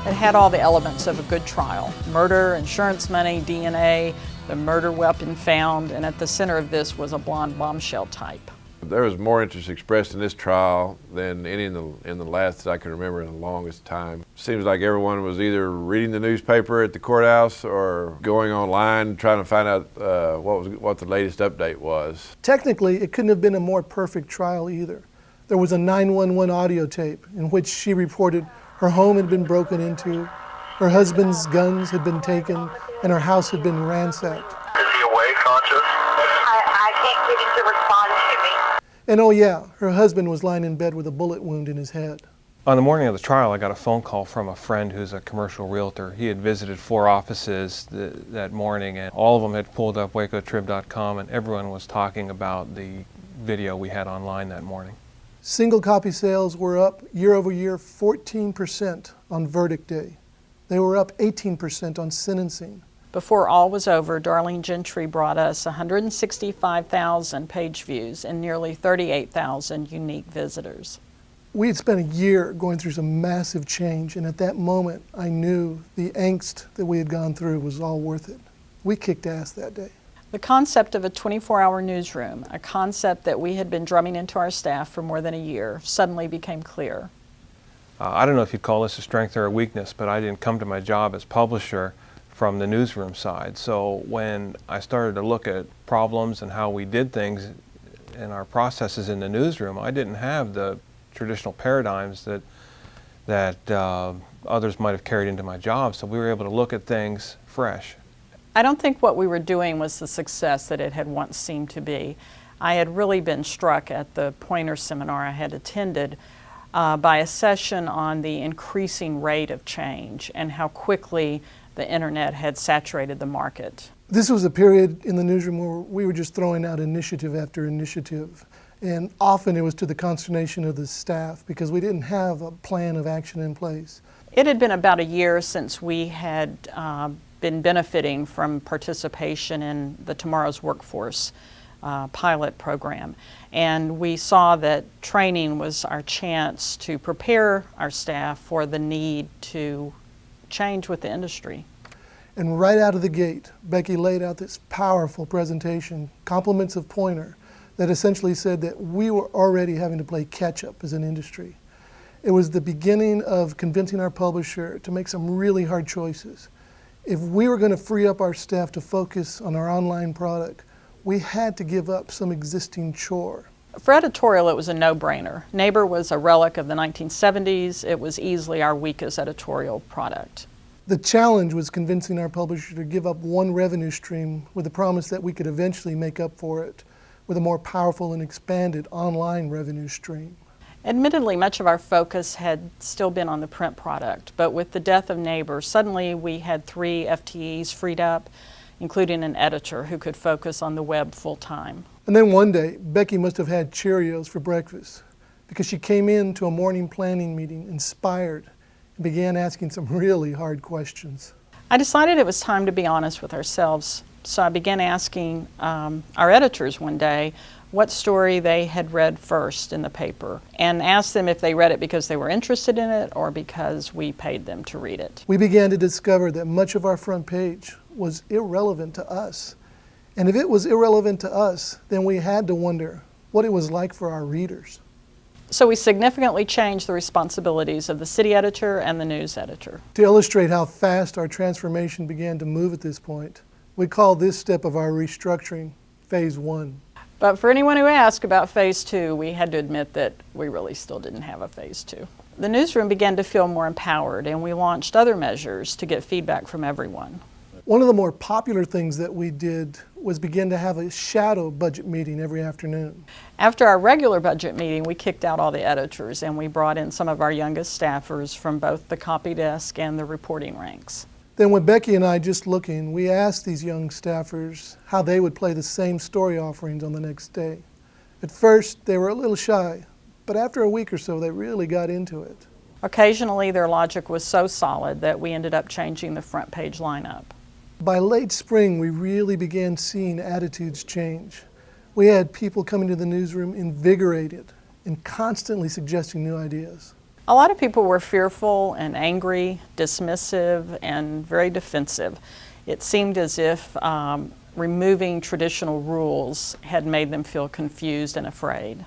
It had all the elements of a good trial: murder, insurance money, DNA, the murder weapon found, and at the center of this was a blonde bombshell type. There was more interest expressed in this trial than any in the last that I can remember in the longest time. Seems like everyone was either reading the newspaper at the courthouse or going online trying to find out what the latest update was. Technically, it couldn't have been a more perfect trial either. There was a 911 audio tape in which she reported her home had been broken into, her husband's guns had been taken, and her house had been ransacked. Is he awake, conscious? I can't get him to respond to me. And oh yeah, her husband was lying in bed with a bullet wound in his head. On the morning of the trial, I got a phone call from a friend who's a commercial realtor. He had visited 4 offices that morning, and all of them had pulled up wacotrib.com, and everyone was talking about the video we had online that morning. Single copy sales were up year over year 14% on verdict day. They were up 18% on sentencing. Before all was over, Darlene Gentry brought us 165,000 page views and nearly 38,000 unique visitors. We had spent a year going through some massive change, and at that moment I knew the angst that we had gone through was all worth it. We kicked ass that day. The concept of a 24-hour newsroom, a concept that we had been drumming into our staff for more than a year, suddenly became clear. I don't know if you'd call this a strength or a weakness, but I didn't come to my job as publisher from the newsroom side. So when I started to look at problems and how we did things in our processes in the newsroom, I didn't have the traditional paradigms that others might have carried into my job. So we were able to look at things fresh. I don't think what we were doing was the success that it had once seemed to be. I had really been struck at the Pointer seminar I had attended by a session on the increasing rate of change and how quickly the internet had saturated the market. This was a period in the newsroom where we were just throwing out initiative after initiative. And often it was to the consternation of the staff because we didn't have a plan of action in place. It had been about a year since we had been benefiting from participation in the Tomorrow's Workforce pilot program. And we saw that training was our chance to prepare our staff for the need to change with the industry. And right out of the gate, Becky laid out this powerful presentation, Compliments of Pointer, that essentially said that we were already having to play catch up as an industry. It was the beginning of convincing our publisher to make some really hard choices. If we were going to free up our staff to focus on our online product, we had to give up some existing chore. For editorial, it was a no-brainer. Neighbor was a relic of the 1970s. It was easily our weakest editorial product. The challenge was convincing our publisher to give up one revenue stream with the promise that we could eventually make up for it with a more powerful and expanded online revenue stream. Admittedly, much of our focus had still been on the print product, but with the death of Neighbor, suddenly we had 3 FTEs freed up, including an editor who could focus on the web full-time. And then one day, Becky must have had Cheerios for breakfast because she came in to a morning planning meeting inspired and began asking some really hard questions. I decided it was time to be honest with ourselves, so I began asking our editors one day what story they had read first in the paper, and asked them if they read it because they were interested in it or because we paid them to read it. We began to discover that much of our front page was irrelevant to us. And if it was irrelevant to us, then we had to wonder what it was like for our readers. So we significantly changed the responsibilities of the city editor and the news editor. To illustrate how fast our transformation began to move at this point, we call this step of our restructuring Phase 1. But for anyone who asked about Phase 2, we had to admit that we really still didn't have a Phase 2. The newsroom began to feel more empowered, and we launched other measures to get feedback from everyone. One of the more popular things that we did was begin to have a shadow budget meeting every afternoon. After our regular budget meeting, we kicked out all the editors and we brought in some of our youngest staffers from both the copy desk and the reporting ranks. Then with Becky and I just looking, we asked these young staffers how they would play the same story offerings on the next day. At first, they were a little shy, but after a week or so, they really got into it. Occasionally, their logic was so solid that we ended up changing the front page lineup. By late spring, we really began seeing attitudes change. We had people coming to the newsroom invigorated and constantly suggesting new ideas. A lot of people were fearful and angry, dismissive, and very defensive. It seemed as if removing traditional rules had made them feel confused and afraid.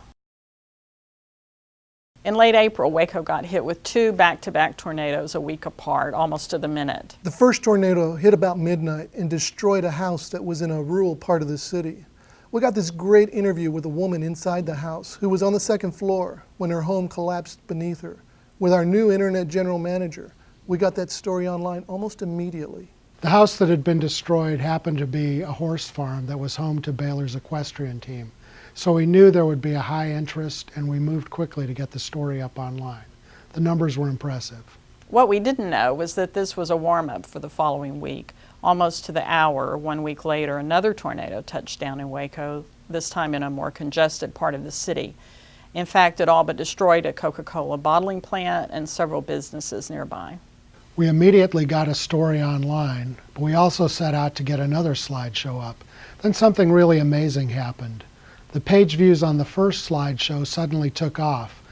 In late April, Waco got hit with 2 back-to-back tornadoes a week apart, almost to the minute. The first tornado hit about midnight and destroyed a house that was in a rural part of the city. We got this great interview with a woman inside the house who was on the 2nd floor when her home collapsed beneath her. With our new internet general manager, we got that story online almost immediately. The house that had been destroyed happened to be a horse farm that was home to Baylor's equestrian team. So we knew there would be a high interest, and we moved quickly to get the story up online. The numbers were impressive. What we didn't know was that this was a warm-up for the following week. Almost to the hour, 1 week later, another tornado touched down in Waco, this time in a more congested part of the city. In fact, it all but destroyed a Coca-Cola bottling plant and several businesses nearby. We immediately got a story online, but we also set out to get another slideshow up. Then something really amazing happened. The page views on the first slideshow suddenly took off.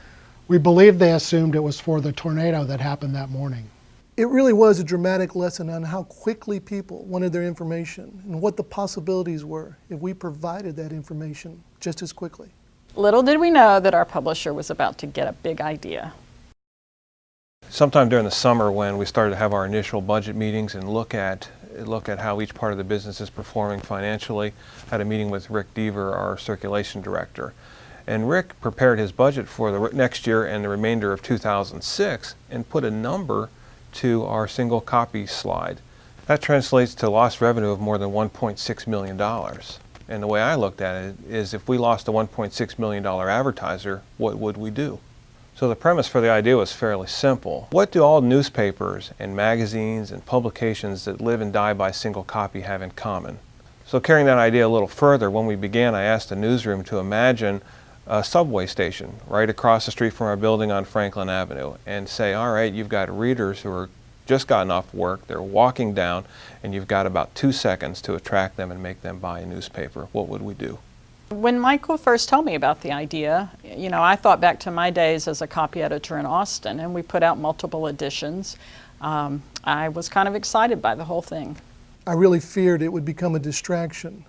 We believe they assumed it was for the tornado that happened that morning. It really was a dramatic lesson on how quickly people wanted their information and what the possibilities were if we provided that information just as quickly. Little did we know that our publisher was about to get a big idea. Sometime during the summer, when we started to have our initial budget meetings and look at how each part of the business is performing financially, I had a meeting with Rick Deaver, our circulation director. And Rick prepared his budget for the next year and the remainder of 2006 and put a number to our single copy slide. That translates to lost revenue of more than $1.6 million. And the way I looked at it is, if we lost a $1.6 million advertiser, what would we do? So the premise for the idea was fairly simple. What do all newspapers and magazines and publications that live and die by single copy have in common? So carrying that idea a little further, when we began, I asked the newsroom to imagine a subway station right across the street from our building on Franklin Avenue and say, all right, you've got readers who are just gotten off work, they're walking down, and you've got about 2 seconds to attract them and make them buy a newspaper. What would we do? When Michael first told me about the idea, I thought back to my days as a copy editor in Austin, and we put out multiple editions. I was kind of excited by the whole thing. I really feared it would become a distraction.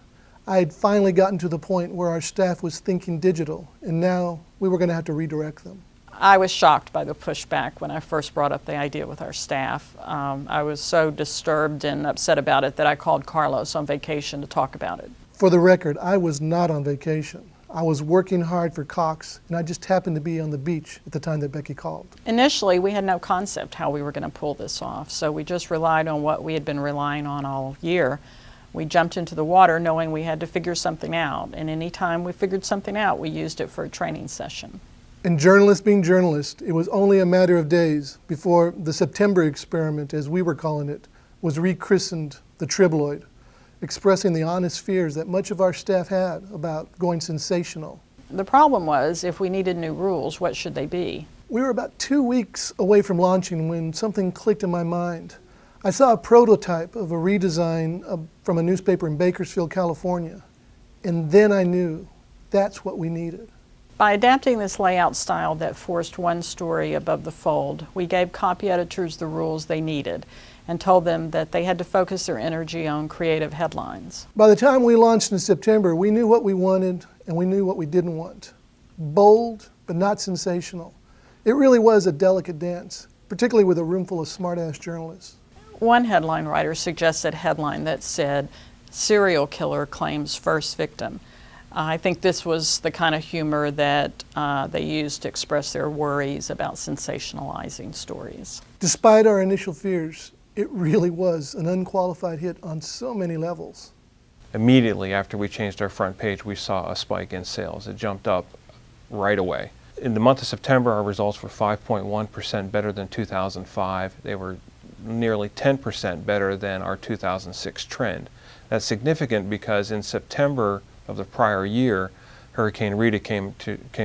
I had finally gotten to the point where our staff was thinking digital, and now we were going to have to redirect them. I was shocked by the pushback when I first brought up the idea with our staff. I was so disturbed and upset about it that I called Carlos on vacation to talk about it. For the record, I was not on vacation. I was working hard for Cox, and I just happened to be on the beach at the time that Becky called. Initially, we had no concept how we were going to pull this off, so we just relied on what we had been relying on all year. We jumped into the water knowing we had to figure something out, and any time we figured something out, we used it for a training session. And journalists being journalists, it was only a matter of days before the September experiment, as we were calling it, was rechristened the Tribloid, expressing the honest fears that much of our staff had about going sensational. The problem was, if we needed new rules, what should they be? We were about 2 weeks away from launching when something clicked in my mind. I saw a prototype of a redesign from a newspaper in Bakersfield, California, and then I knew that's what we needed. By adapting this layout style that forced one story above the fold, we gave copy editors the rules they needed and told them that they had to focus their energy on creative headlines. By the time we launched in September, we knew what we wanted and we knew what we didn't want. Bold, but not sensational. It really was a delicate dance, particularly with a room full of smart-ass journalists. One headline writer suggested a headline that said, "Serial killer claims first victim." I think this was the kind of humor that they used to express their worries about sensationalizing stories. Despite our initial fears, it really was an unqualified hit on so many levels. Immediately after we changed our front page, we saw a spike in sales. It jumped up right away. In the month of September, our results were 5.1% better than 2005. They were nearly 10% better than our 2006 trend. That's significant because in September of the prior year, Hurricane Rita came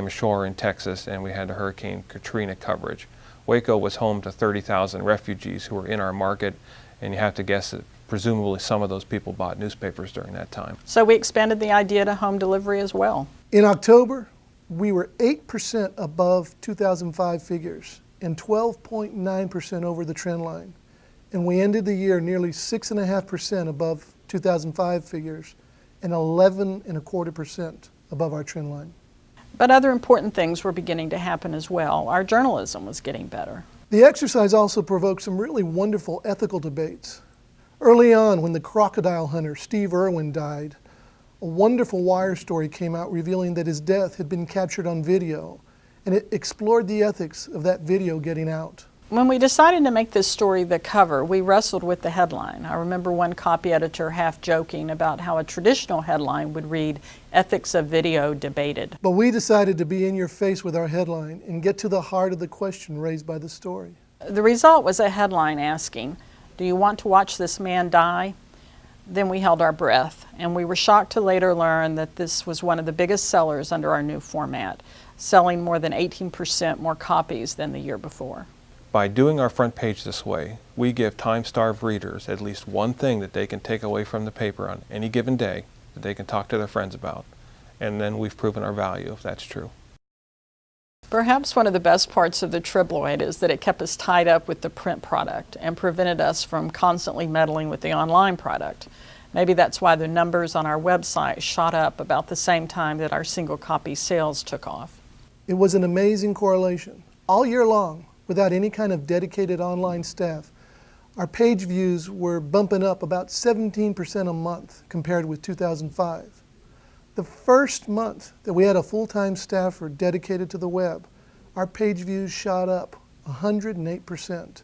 ashore in Texas, and we had the Hurricane Katrina coverage. Waco was home to 30,000 refugees who were in our market, and you have to guess that presumably some of those people bought newspapers during that time. So we expanded the idea to home delivery as well. In October, we were 8% above 2005 figures, and 12.9% over the trend line. And we ended the year nearly 6.5% above 2005 figures and 11.25% above our trend line. But other important things were beginning to happen as well. Our journalism was getting better. The exercise also provoked some really wonderful ethical debates. Early on, when the crocodile hunter Steve Irwin died, a wonderful Wire story came out revealing that his death had been captured on video, and it explored the ethics of that video getting out. When we decided to make this story the cover, we wrestled with the headline. I remember one copy editor half joking about how a traditional headline would read, "Ethics of Video Debated." But we decided to be in your face with our headline and get to the heart of the question raised by the story. The result was a headline asking, "Do you want to watch this man die?" Then we held our breath, and we were shocked to later learn that this was one of the biggest sellers under our new format, selling more than 18% more copies than the year before. By doing our front page this way, we give time-starved readers at least one thing that they can take away from the paper on any given day that they can talk to their friends about. And then we've proven our value, if that's true. Perhaps one of the best parts of the Tribloid is that it kept us tied up with the print product and prevented us from constantly meddling with the online product. Maybe that's why the numbers on our website shot up about the same time that our single copy sales took off. It was an amazing correlation. All year long, without any kind of dedicated online staff, our page views were bumping up about 17% a month compared with 2005. The first month that we had a full-time staffer dedicated to the web, our page views shot up 108%.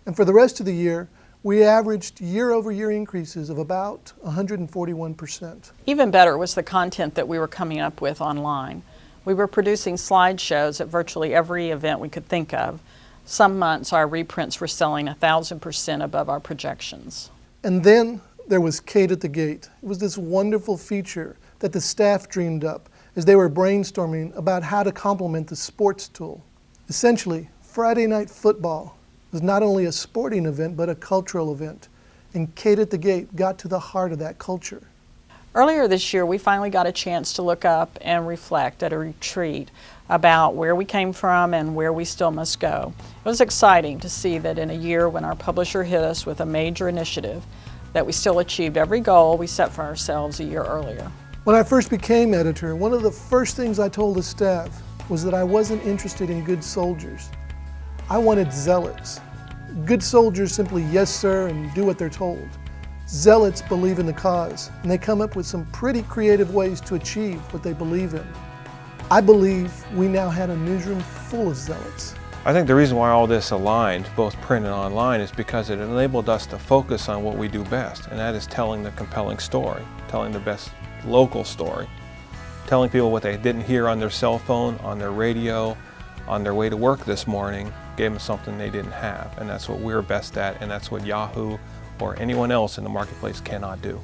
And for the rest of the year, we averaged year-over-year increases of about 141%. Even better was the content that we were coming up with online. We were producing slideshows at virtually every event we could think of. Some months our reprints were selling 1,000% above our projections. And then there was Kate at the Gate. It was this wonderful feature that the staff dreamed up as they were brainstorming about how to complement the sports tool. Essentially, Friday Night Football was not only a sporting event but a cultural event, and Kate at the Gate got to the heart of that culture. Earlier this year, we finally got a chance to look up and reflect at a retreat about where we came from and where we still must go. It was exciting to see that in a year when our publisher hit us with a major initiative, that we still achieved every goal we set for ourselves a year earlier. When I first became editor, one of the first things I told the staff was that I wasn't interested in good soldiers. I wanted zealots. Good soldiers simply yes sir and do what they're told. Zealots believe in the cause, and they come up with some pretty creative ways to achieve what they believe in. I believe we now had a newsroom full of zealots. I think the reason why all this aligned, both print and online, is because it enabled us to focus on what we do best, and that is telling the compelling story, telling the best local story, telling people what they didn't hear on their cell phone, on their radio, on their way to work this morning, gave them something they didn't have. And that's what we're best at, and that's what Yahoo or anyone else in the marketplace cannot do.